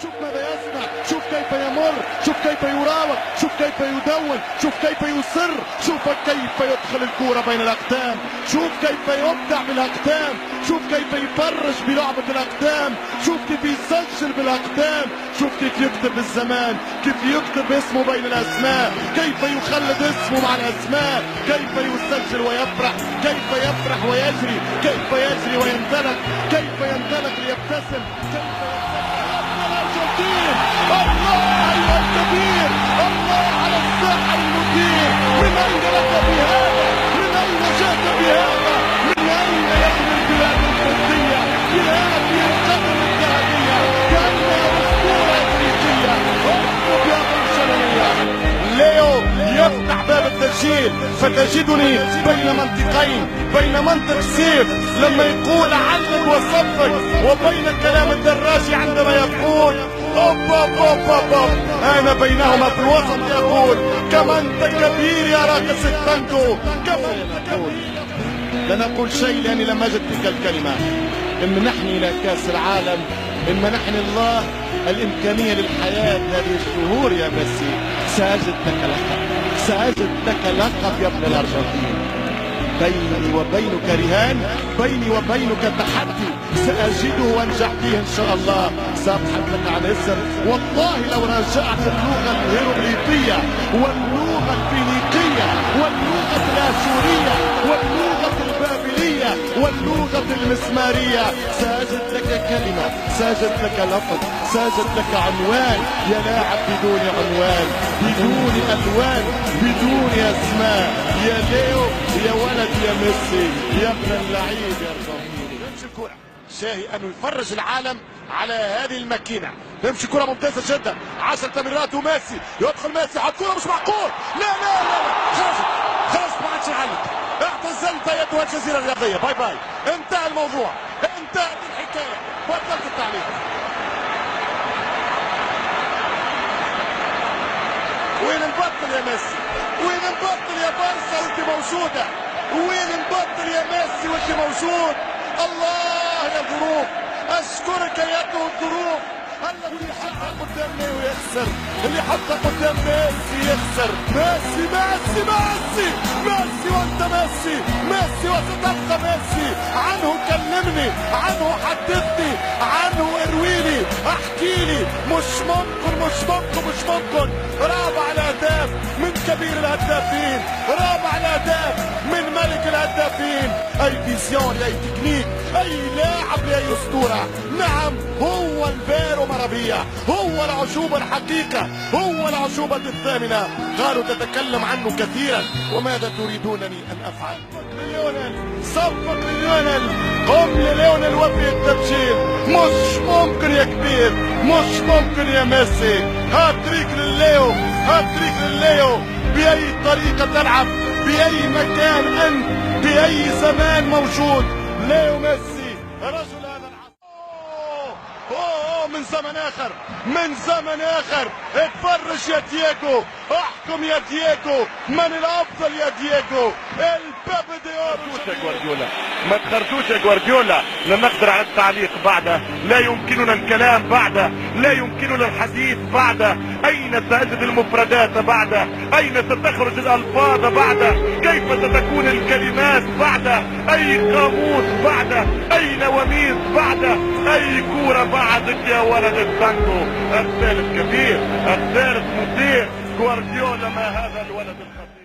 شوف ماذا يصنع، شوف كيف يمر، شوف كيف يراوغ، شوف كيف يدون، شوف كيف يصر، شوف كيف يدخل الكرة بين الأقدام، شوف كيف يبدع بالأقدام، شوف كيف يفرش بلعبة الأقدام، شوف كيف يسجل بالأقدام، شوف كيف يكتب بالزمان، كيف يكتب اسمه بين الأسماء، كيف يخلد اسمه مع الأسماء، كيف يسجل ويفرح، كيف يفرح ويجري، كيف يجري وينطلق، كيف ينطلق ليبتسم، كيف الأرجنتين. الله أيها الكبير، الله على الساحر المثير. من أين لك بهذا؟ من أين جئت بهذا؟ من أين يبني البلاد القدسية بهذه القدم الذهبية كأنها أسطورة أفريقية؟ اطلب يا برشلونية. ليو يفتح باب التسجيل، فتجدني بين منطقين، بين منطق سيف لما يقول علق وصفق، وبين كلام الدراجي عندما يقول أوب أوب أوب أوب أوب. أنا بينهما في الوسط يقول كما أنت كبير يا راقص التانجو، كما أنت كبير. لن أقول شيء لأني لم أجد تلك الكلمة. إن منحني إلى كأس العالم، إن منحني الله الإمكانية للحياة هذه الشهور يا ميسي، سأجد لك لقب، سأجد لك لقب يا ابن الأرجنتين. بيني وبينك رهان، بيني وبينك تحدي، سأجده وانجح فيه إن شاء الله. سأبحث لك عن اسم، والله لو راجعت اللغة الهيروغليفية واللغة الفينيقية واللغة الآشورية واللغة البابلية واللغة المسمارية، سأجد لك كلمة، سأجد لك لفظ، سأجد لك عنوان. يا لاعب بدون عنوان، بدون ألوان، بدون أسماء. يا ليو، يا ولد، يا ميسي، يا ابن اللعيب يا ارجنتيني. يمشي الكرة شاهي انه يفرج العالم على هذه الماكينة. يمشي كرة ممتازة جدا، 10 تمريرات وميسي يدخل، ميسي حط كرة مش معقول، لا لا لا خرجت، خرجت ما عادش يعلق. اعتزلت ايتها الجزيرة الرياضية، باي باي، انتهى الموضوع، انتهت الحكاية، بطلت التعليق. وين نبطل يا ميسي؟ وين نبطل يا بارسا وانت موجودة؟ وين نبطل يا ميسي وانت موجود؟ الله يا ظروف، اشكرك ايتها الظروف. الذي حطها قدام ليو يخسر، اللي حطها قدام ميسي يخسر. ميسي ميسي ميسي ميسي وانت ميسي، ميسي وستبقى ميسي. عنه كلمني، عنه حدثني، عنه ارويني، احكي لي. مش ممكن مش ممكن مش ممكن. رابع الاهداف من كبير الهدافين، رابع الاهداف من ملك الهدافين. اي فيزيون، اي تكنيك، اي لاعب، اي اسطوره. نعم هو البيرو مرابيا، هو العشوبة الحقيقة، هو العشوبة الثامنة. قالوا تتكلم عنه كثيرا، وماذا تريدونني ان افعل؟ ليونيل، صفق ليونيل، قم لليونيل وفي التبشير. مش ممكن يا كبير، مش ممكن يا ميسي. هاتريك لليو، هاتريك لليو. بأي طريقة تلعب، بأي مكان أنت، بأي زمان موجود، ليو ميسي رجل هذا العصر. من زمن آخر، من زمن آخر. اتفرج يا دييغو، احكم يا دييغو، من الأفضل يا دييغو؟ الباب ديور. يا جوارديولا ما تخرجوش يا جوارديولا، لا نقدر على التعليق بعده، لا يمكننا الكلام بعده، لا يمكننا الحديث بعده. أين سأجد المفردات بعده؟ أين ستخرج الألفاظ بعده؟ كيف ستكون الكلمات بعده؟ أي قاموس بعده؟ أي نواميس بعده؟ أي كورة بعدك يا ولد التانجو؟ الثالث كبير، الثالث مثير. جوارديولا ما هذا الولد الخطير.